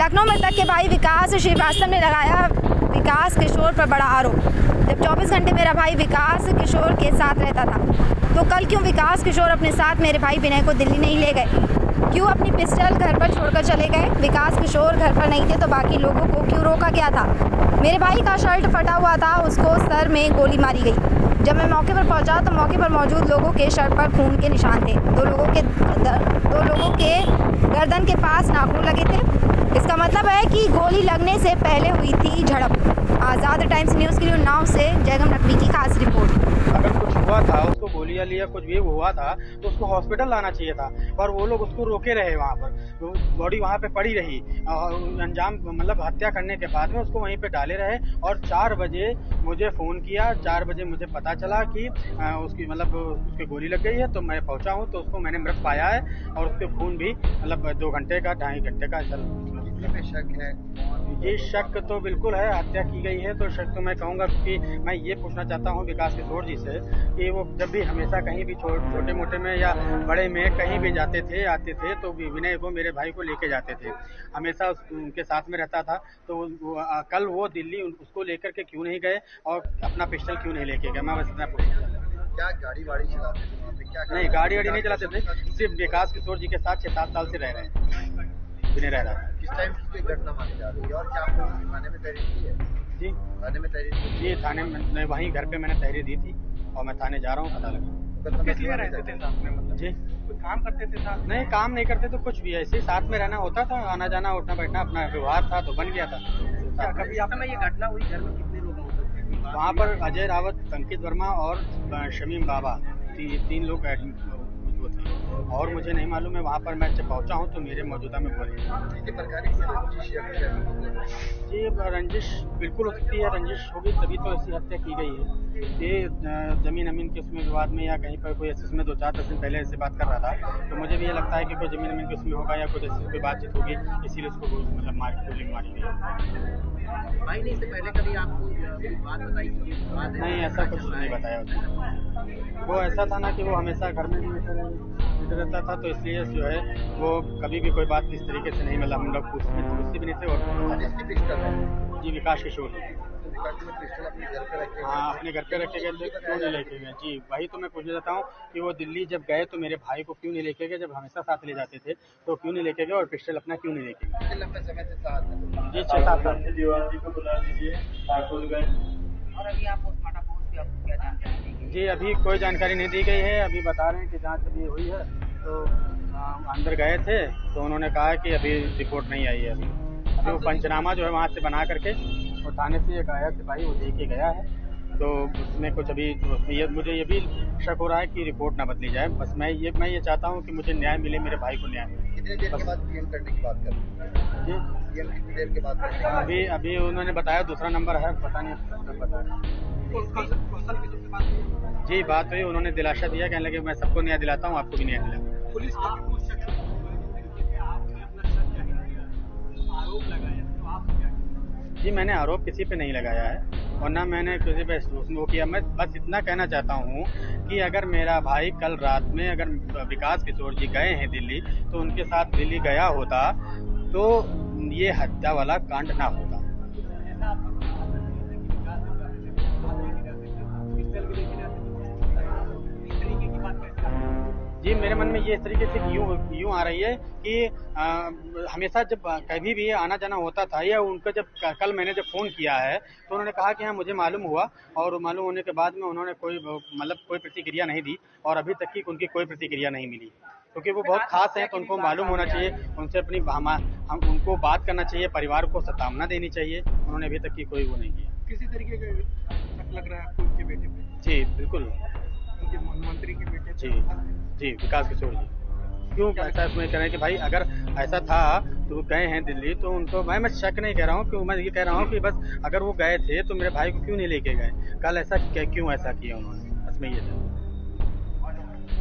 लखनऊ में तक के भाई विकास श्रीवास्तव ने लगाया विकास किशोर पर बड़ा आरोप। जब 24 घंटे मेरा भाई विकास किशोर के साथ रहता था, तो कल क्यों विकास किशोर अपने साथ मेरे भाई विनय को दिल्ली नहीं ले गए? क्यों अपनी पिस्टल घर पर छोड़कर चले गए? विकास किशोर घर पर नहीं थे तो बाकी लोगों को क्यों रोका गया था? मेरे भाई का शर्ट फटा हुआ था, उसको सर में गोली मारी गई। जब मैं मौके पर पहुंचा तो मौके पर मौजूद लोगों के शर्ट पर खून के निशान थे। दो लोगों के गर्दन के पास नाखून लगे थे। इसका मतलब है कि गोली लगने से पहले हुई थी झड़प। आज़ाद टाइम्स न्यूज़ के लिए उन्नाव से जयगम नकवी की खास रिपोर्ट। अगर कुछ हुआ था, उसको गोलियां लिया कुछ भी हुआ था तो उसको हॉस्पिटल लाना चाहिए था, पर वो लोग उसको रोके रहे। वहाँ पर बॉडी वहाँ पे पड़ी रही और अंजाम मतलब हत्या करने के बाद में उसको वहीं पे डाले रहे। और 4 बजे मुझे फ़ोन किया, 4 बजे मुझे पता चला कि उसकी मतलब उसकी गोली लग गई है। तो मैं पहुँचा हूँ तो उसको मैंने मृत पाया है और उसके खून भी मतलब 2 घंटे का 2.5 घंटे का शक है। ये शक तो बिल्कुल है, हत्या की गई है। तो शक तो मैं कहूँगा कि मैं ये पूछना चाहता हूँ विकास किशोर जी से कि वो जब भी हमेशा कहीं भी छोटे मोटे में या बड़े में कहीं भी जाते थे आते थे तो विनय को मेरे भाई को लेके जाते थे, हमेशा उनके साथ में रहता था। तो कल वो दिल्ली उसको लेकर के क्यों नहीं गए और अपना पिस्टल क्यों नहीं लेके गए? मैं बस इतना पूछना चाहता हूँ। क्या गाड़ी वाड़ी चलाते थे वहाँ पे? क्या नहीं, गाड़ी वाड़ी नहीं चलाते थे, सिर्फ विकास किशोर जी के साथ 6-7 साल से रह रहे हैं, विनय रह रहा है। किस टाइम की कोई घटना मानी जा रही है और क्या आपको थाने में तहरीर दी है? जी थाने में तहरीर दी जी, थाने में वहीं घर पे मैंने तहरीर दी थी और मैं थाने जा रहा हूँ पता लगा। किस लिए रहते थे साथ में? मतलब जी, कोई काम करते थे साथ? नहीं काम नहीं करते तो कुछ भी ऐसे ही साथ में रहना होता था, आना जाना उठना बैठना अपना व्यवहार था तो बन गया था। कभी आप में ये घटना हुई घर में कितने लोग होते थे? वहाँ पर अजय रावत, अंकित वर्मा और शमीम बाबा 3 लोग वो थे और मुझे नहीं मालूम है। वहाँ पर मैं जब पहुँचा हूँ तो मेरे मौजूदा में बोले किसी प्रकार की रंजिश या जी, रंजिश बिल्कुल हो सकती है, रंजिश होगी तभी तो ऐसी हत्या की गई है। ये ज़मीन अमीन के उसमें विवाद में या कहीं पर कोई ऐसे उसमें 2-4 दिन पहले ऐसे बात कर रहा था तो मुझे भी ये लगता है कि कोई ज़मीन अमीन के उसमें होगा या कुछ ऐसी कोई बातचीत होगी, इसीलिए उसको मतलब गोली मारी गई। भाई ने इससे पहले कभी आपको बात बताई कि नहीं, ऐसा कुछ नहीं बताया उसने। वो ऐसा था ना कि वो हमेशा घर में भी रहता था तो इसलिए जो है वो कभी भी कोई बात इस तरीके से नहीं मिला। हम लोग पूछते भी नहीं थे और जी विकास किशोर हाँ अपने घर पे रखे गए थे, क्यों नहीं लेके गए? जी वही तो मैं पूछना चाहता हूँ कि वो दिल्ली जब गए तो मेरे भाई को क्यों नहीं लेके गए? जब हमेशा साथ ले जाते थे तो क्यों नहीं लेके गए और पिस्टल अपना क्यों नहीं लेके गए? लंबे समय से साथ है। जी 6-7 साल। और अभी आप पोस्टमार्टम पहुंच के आपको क्या जानकारी दी गई? जी अभी कोई जानकारी नहीं दी गई है। अभी बता रहे हैं कि जांच अभी हुई है तो अंदर गए थे तो उन्होंने कहा कि अभी रिपोर्ट नहीं आई है। अभी वो पंचनामा जो है वहाँ से बना करके वो थाने से एक आया सिपाही वो दे के गया है तो उसमें कुछ अभी मुझे ये भी शक हो रहा है कि रिपोर्ट ना बदली जाए। बस मैं ये चाहता हूँ कि मुझे न्याय मिले, मेरे भाई को न्याय मिले। कितनी देर के बाद पीएम करने की बात कर रहे हैं? जी पीएम कितनी देर के बाद करने की बात? अभी उन्होंने बताया दूसरा नंबर है, पता नहीं कब बताया। जी बात हुई, उन्होंने दिलासा दिया, कहने लगे मैं सबको न्याय दिलाता हूँ, आपको भी न्याय दिलाऊंगा। पुलिस आरोप लगाया तो आप क्या? जी मैंने आरोप किसी पे नहीं लगाया है और ना मैंने किसी पे वो किया। मैं बस इतना कहना चाहता हूँ कि अगर मेरा भाई कल रात में अगर विकास किशोर जी गए हैं दिल्ली तो उनके साथ दिल्ली गया होता तो ये हत्या वाला कांड ना होता। जी मेरे मन में ये इस तरीके से यूँ आ रही है कि हमेशा जब कभी भी आना जाना होता था या उनका जब कल मैंने जब फ़ोन किया है तो उन्होंने कहा कि हाँ मुझे मालूम हुआ और मालूम होने के बाद में उन्होंने कोई प्रतिक्रिया नहीं दी और अभी तक की उनकी कोई प्रतिक्रिया नहीं मिली क्योंकि वो बहुत खास हैं तो उनको मालूम होना चाहिए, उनसे अपनी हम उनको बात करना चाहिए, परिवार को सतामना देनी चाहिए। उन्होंने अभी तक की कोई वो नहीं किया। किसी तरीके का शक लग रहा है आपको उनके बेटे पे? जी बिल्कुल, उनके मंत्री के बेटे जी जी विकास किशोर जी। क्यों ऐसा इसमें कह रहे हैं कि भाई अगर ऐसा था तो गए हैं दिल्ली तो उनको मैं शक नहीं कह रहा हूँ, क्यों मैं ये कह रहा हूँ कि बस अगर वो गए थे तो मेरे भाई को क्यों नहीं लेके गए? कल ऐसा क्यों ऐसा किया उन्होंने? बस मैं ये था।